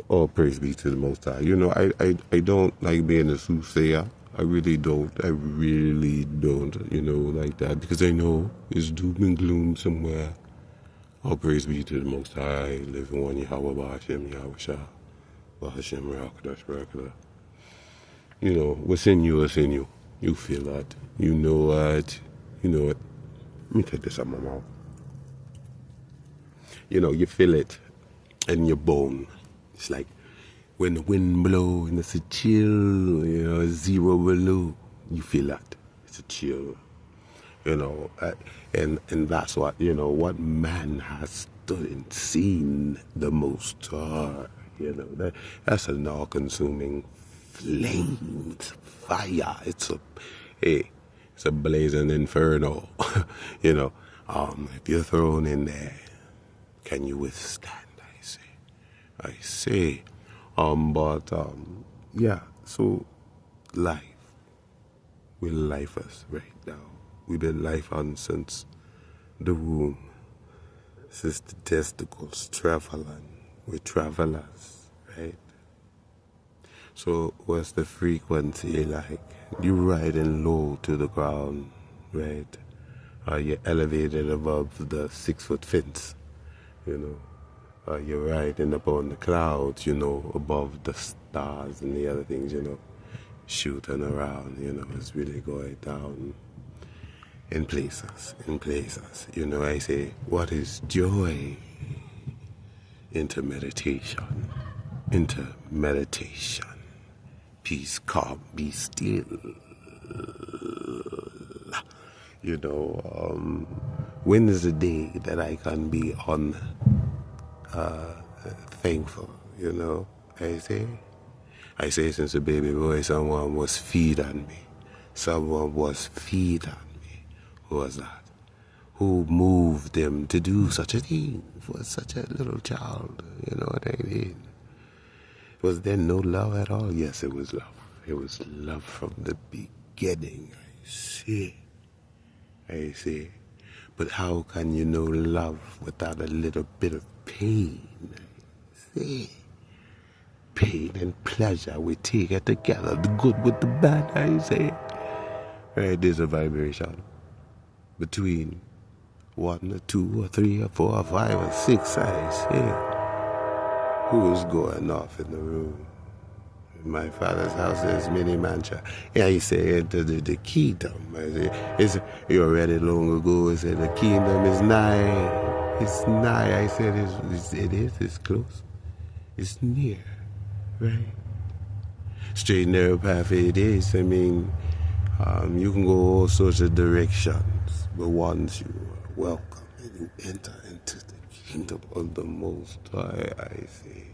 all praise be to the Most High. I don't like being a soothsayer. I really don't. I really don't, like that. Because I know it's doom and gloom somewhere. All praise be to the Most High. Living one Yahweh, Bahashem, Yahweh Shah. Bahashem, Rakadash, Barakada. What's in you, what's in you. You feel that. You know that. You know it. Let me take this out of my mouth. You feel it in your bone. It's like when the wind blows and it's a chill, 0 below, you feel that. It's a chill, and that's what man has stood and seen the most that's an all-consuming flame. It's fire. It's a blazing inferno, if you're thrown in there, can you withstand? I say, yeah, so life. We're lifers right now. We've been life on since the womb, since the testicles, traveling. We're travelers, right? So what's the frequency like? You riding low to the ground, right? You're elevated above the 6-foot fence, you're riding upon the clouds, above the stars and the other things, shooting around, it's really going down in places. I say, what is joy? Into meditation. Peace, calm, be still. When is the day that I can be thankful, I say since a baby boy, someone was feeding me. Who was that? Who moved them to do such a thing for such a little child? You know what I mean? Was there no love at all? Yes, it was love. It was love from the beginning. I see. But how can you know love without a little bit of pain? See? Pain and pleasure, we take it together. The good with the bad, I say. Right, there's a vibration between 1 or 2 or 3 or 4 or 5 or 6, I say. Who's going off in the room? My father's house is many mansion. Yeah, he said the kingdom. I say, you already long ago. He said the kingdom is nigh. It's nigh. I said it's close. It's near, right? Straight and narrow path it is. I mean, you can go all sorts of directions, but once you are welcome and you enter into the kingdom of the Most High, I say,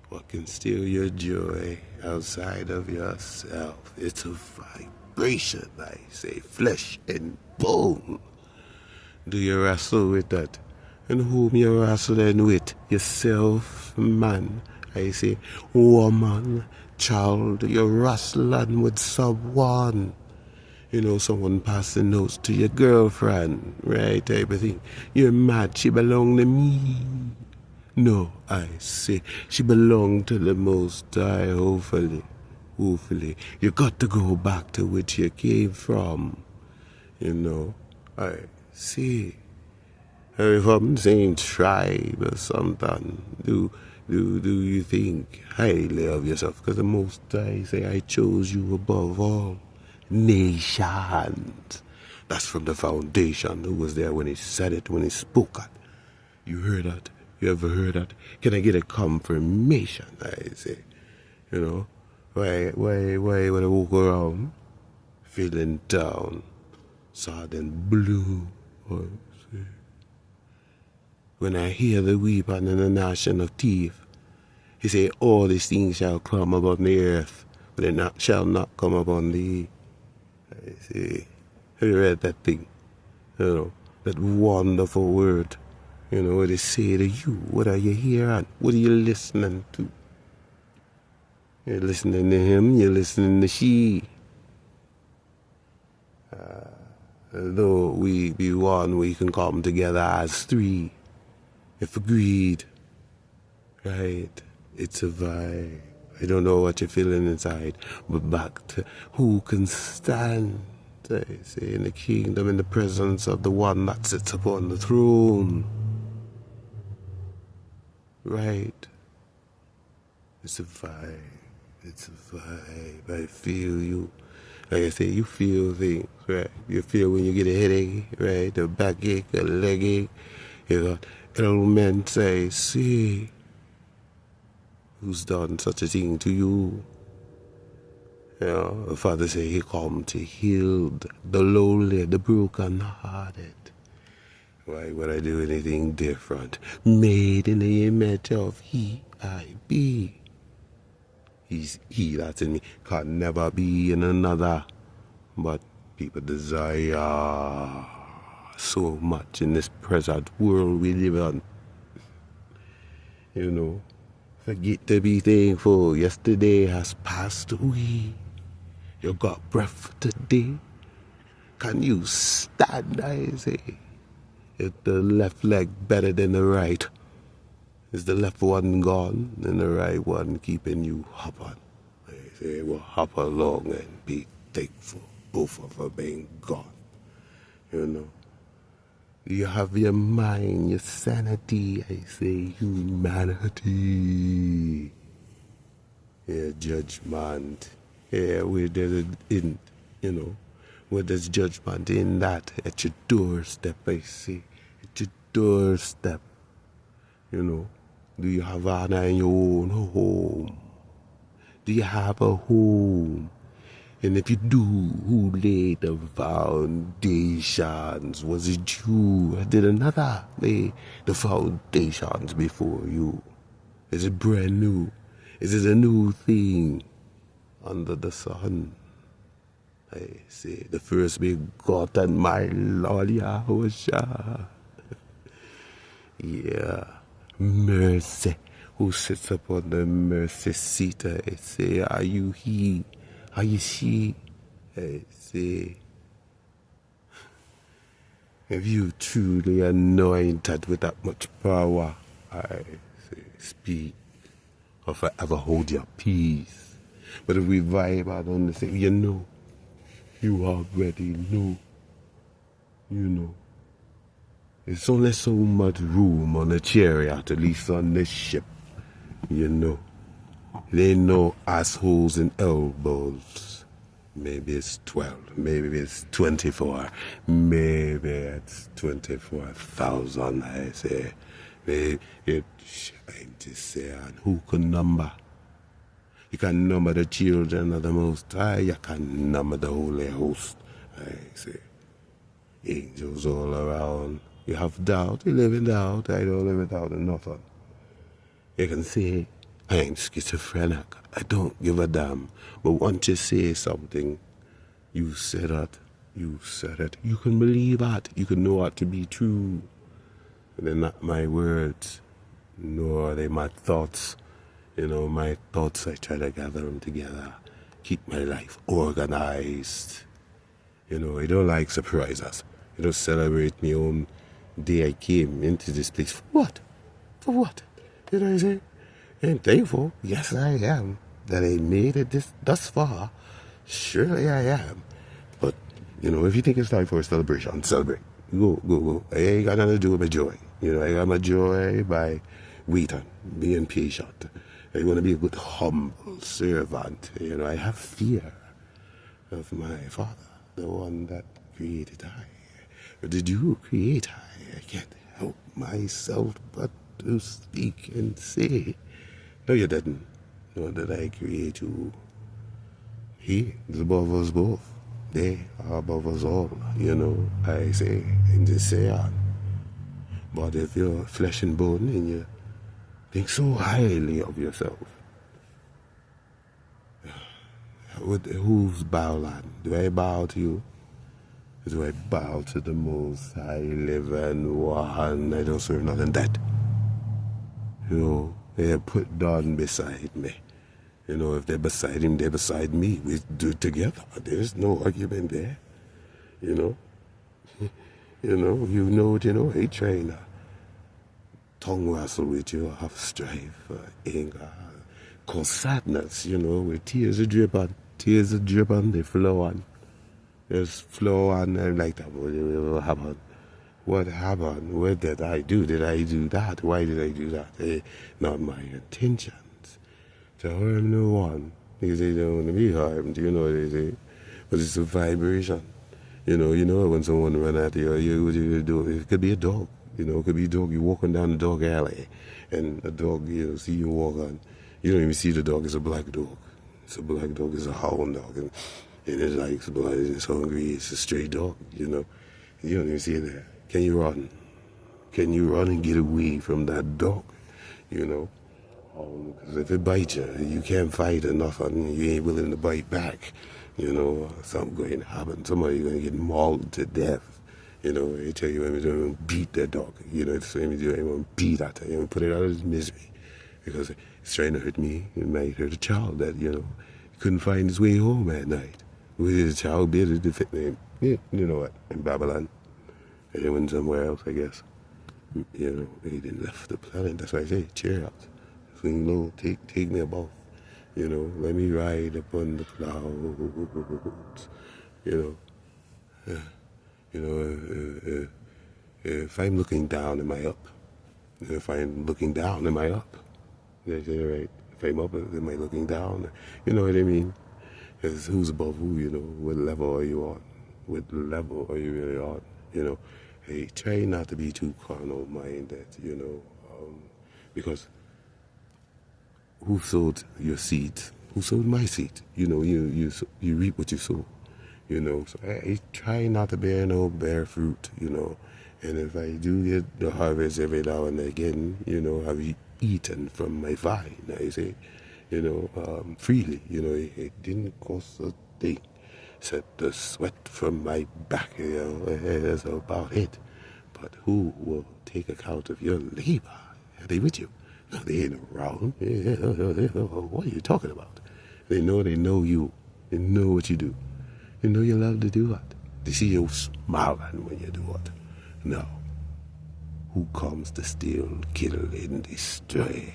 what can steal your joy outside of yourself? It's a vibration, I say, flesh and bone. Do you wrestle with that? And whom you're wrestling with? Yourself, man. I say, woman, child, you're wrestling with someone. Someone passing notes to your girlfriend, right? Type of thing. You're mad, she belong to me. No, I say, she belonged to the Most High, hopefully. You got to go back to which you came from. I see. If I'm saying tribe or something, do you think highly of yourself? Because the Most High say, I chose you above all nations. That's from the foundation. Who was there when he said it, when he spoke it? You heard that? You ever heard that? Can I get a confirmation? I say, why when I walk around feeling down, sad and blue? I say, when I hear the weeping and the gnashing of teeth, he say, all these things shall come upon the earth, but they shall not come upon thee. I say, have you read that thing? That wonderful word. What they say to you. What are you hearing? What are you listening to? You're listening to him, you're listening to she. Though we be one, we can come together as three, if agreed. Right? It's a vibe. I don't know what you're feeling inside, but back to who can stand, I say, in the kingdom, in the presence of the one that sits upon the throne. Right? It's a vibe. It's a vibe. I feel you. Like I say, you feel things, right? You feel when you get a headache, right? A backache, a leg ache. You got ailments, I see. Who's done such a thing to you? You know, the Father say he come to heal the lowly, the broken-hearted. Why would I do anything different? Made in the image of He I be. He's He that's in me can never be in another. But people desire so much in this present world we live in. You know, forget to be thankful. Yesterday has passed away. You got breath today. Can you stand, I say? Is the left leg better than the right? Is the left one gone and the right one keeping you hopping? I say, well, hop along and be thankful. Both of them being gone. You know. You have your mind, your sanity, I say, humanity. Yeah, judgment. Yeah, where there's in, you know, where there's judgment in that, at your doorstep, I say, at your doorstep, you know. Do you have honor in your own home? Do you have a home? And if you do, who laid the foundations? Was it you? Or did another lay the foundations before you? Is it brand new? Is it a new thing under the sun? I say, the first begotten, my Lord Yahushua. Yeah, mercy, who sits upon the mercy seat. I say, are you he? Are you she? I say, if you truly anointed with that much power, I say, speak or forever hold your peace. But if we vibe out on the thing, you know, you already know, you know. There's only so much room on a chariot, at least on this ship, you know. There ain't no assholes and elbows. Maybe it's 12, maybe it's 24, maybe it's 24,000, I say. Maybe it's, I just say, and who can number? You can number the children of the Most High, you can number the Holy Host, I say. Angels all around. You have doubt, you live in doubt, I don't live without nothing. You can say, I ain't schizophrenic, I don't give a damn. But once you say something, you said it, you said it. You can believe it, you can know it to be true. They're not my words, nor are they my thoughts. You know, my thoughts, I try to gather them together, keep my life organized. You know, I don't like surprises. I don't celebrate my own day I came into this place. For what? For what? Did I say? I'm thankful. Yes, I am. That I made it thus far. Surely I am. But, you know, if you think it's time for a celebration, celebrate. Go. I ain't got nothing to do with my joy. You know, I got my joy by waiting, being patient. I want to be a good, humble servant. You know, I have fear of my Father, the one that created I. Or did you create I? I can't help myself but to speak and say, no, you didn't. Nor did I create you. He is above us both. They are above us all. You know, I say, and just say on. But if you're flesh and bone and you think so highly of yourself, who's bowing? Do I bow to you? Do I bow to the Most High living one? I don't serve nothing that. You know, they're put down beside me. You know, if they're beside him, they're beside me. We do it together. There's no argument there. You know? You know, I trying to tongue wrestle with you, have strife, anger, cause sadness, with tears that drip on, they flow on. Just flow on and like that. What happened? What happened? What did I do? Did I do that? Why did I do that? Not my intentions to harm no one. Because they don't want to be harmed, what they say. But it's a vibration. When someone run at you do. It could be a dog. It could be a dog. You're walking down the dog alley, and a dog, see you walk on. You don't even see the dog. It's a black dog. It's a black dog. It's a hound dog. And it likes blood. It's hungry. It's a stray dog, You don't even see it there. Can you run? Can you run and get away from that dog? Because if it bites you, you can't fight or nothing. You ain't willing to bite back. Something going to happen. Somebody going to get mauled to death. They tell you, I'm going to beat that dog. The same as you, I'm going to beat at it. Put it out of his misery. Because it's trying to hurt me. It might hurt a child that, couldn't find his way home at night. With his child better to fit him. You know what? In Babylon. And they went somewhere else, I guess. They didn't left the planet. That's why I say, cheer out. Swing low, take me above. Let me ride upon the clouds. If I'm looking down, am I up? If I'm looking down, am I up? Did I say it right? If I'm up, am I looking down? You know what I mean? It's who's above who, what level are you on? What level are you really on? Hey, try not to be too carnal-minded, because who sowed your seed? Who sowed my seed? You reap what you sow, So I try not to bear no bare fruit, And if I do get the harvest every now and again, I've eaten from my vine, I say, freely, it didn't cost a thing. Except the sweat from my back, that's about it. But who will take account of your labor? Are they with you? No, they ain't around. What are you talking about? They know you. They know what you do. They know you love to do what? They see you smiling when you do what? No. Who comes to steal, kill, and destroy?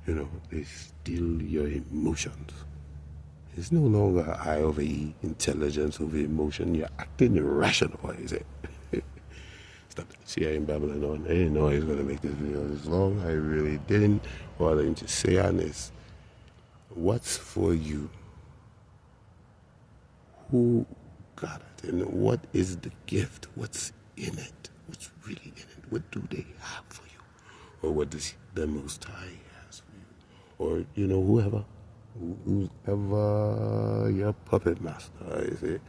They steal your emotions. It's no longer I over E, intelligence over emotion. You're acting irrational, is it? Stop that. See, I in Babylon on. I didn't know I was going to make this video this long. I really didn't. What I'm just saying is, what's for you? Who got it? And what is the gift? What's in it? What's really in it? What do they have for you? Or what does the Most High has for you? Or, whoever your puppet master, I say,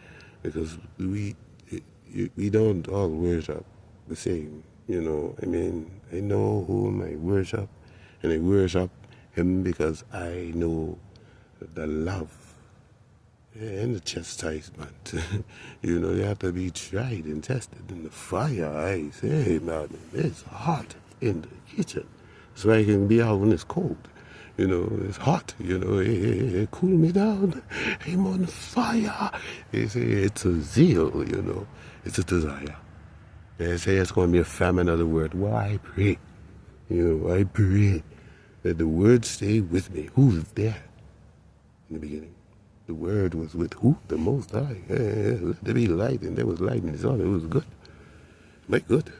because we don't all worship the same, I know whom I worship, and I worship him because I know the love and the chastisement. They have to be tried and tested in the fire. I say, man, it's hot in the kitchen, so I can be out when it's cold. It's hot, hey, cool me down. I'm on fire. They say it's a zeal, it's a desire. They say it's going to be a famine of the word. Well, I pray, I pray that the word stay with me. Who's there in the beginning? The word was with who? The Most High. There be light, and there was light, and it was good. Make good.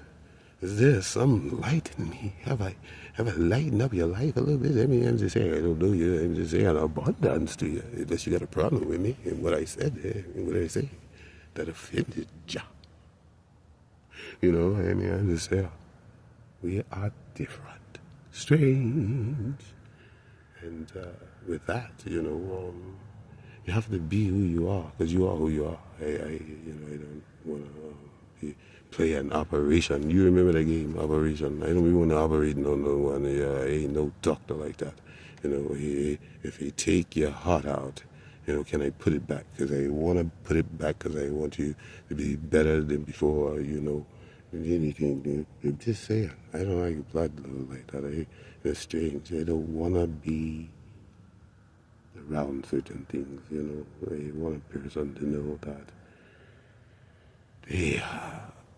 Is there some light in me? Have I lightened up your life a little bit? I'm just saying I don't know you. I'm just saying abundance to you. Unless you got a problem with me and what I said and what I say that offended ya. I'm just saying we are different, strange, and with that, you have to be who you are because you are who you are. I don't want to play an operation. You remember the game, Operation? I don't even want to operate on no one. I ain't no doctor like that. If he take your heart out, can I put it back? Because I want to put it back because I want you to be better than before, anything, dude. I'm just saying, I don't like blood like that. It's strange. I don't want to be around certain things, I want a person to know that they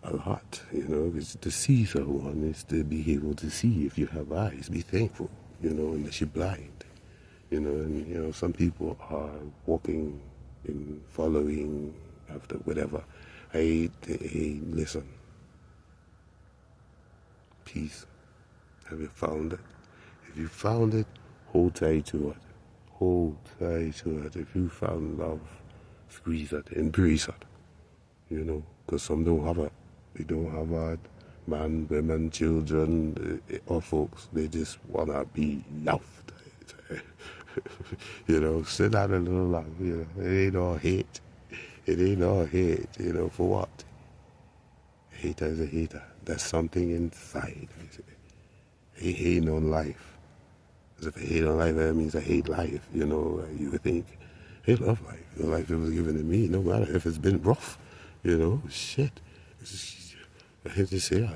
a lot, because the Caesar one is to be able to see. If you have eyes, be thankful, unless you're blind, and, some people are walking and following after whatever. Hey, listen, peace. Have you found it? If you found it, hold tight to it. Hold tight to it. If you found love, squeeze it, embrace it, because some don't have it. They don't have it. Man, women, children, or folks, they just want to be loved. Send out a little love, It ain't all hate. It ain't all hate, for what? A hater is a hater. There's something inside. He hating on life. Because if I hate on life, that means I hate life. You would think, hey, love life. The life that was given to me, no matter if it's been rough, shit. I hate to say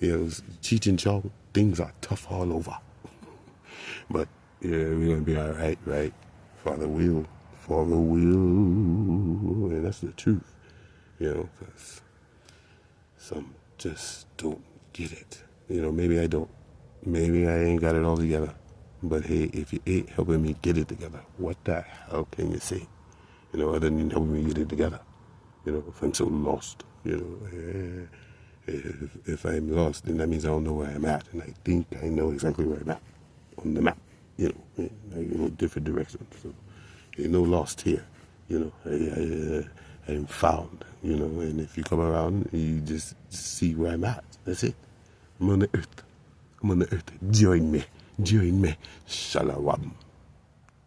Cheech Chong, things are tough all over. But, we're going to be all right? Father will. And that's the truth, because some just don't get it. Maybe I don't. Maybe I ain't got it all together. But hey, if you ain't helping me get it together, what the hell can you say? Other than helping me get it together. If I'm so lost, if I'm lost, then that means I don't know where I'm at. And I think I know exactly where I'm at on the map, I go different directions. So ain't no lost here, I'm found, and if you come around, you just see where I'm at. That's it. I'm on the earth. Join me. Shalom.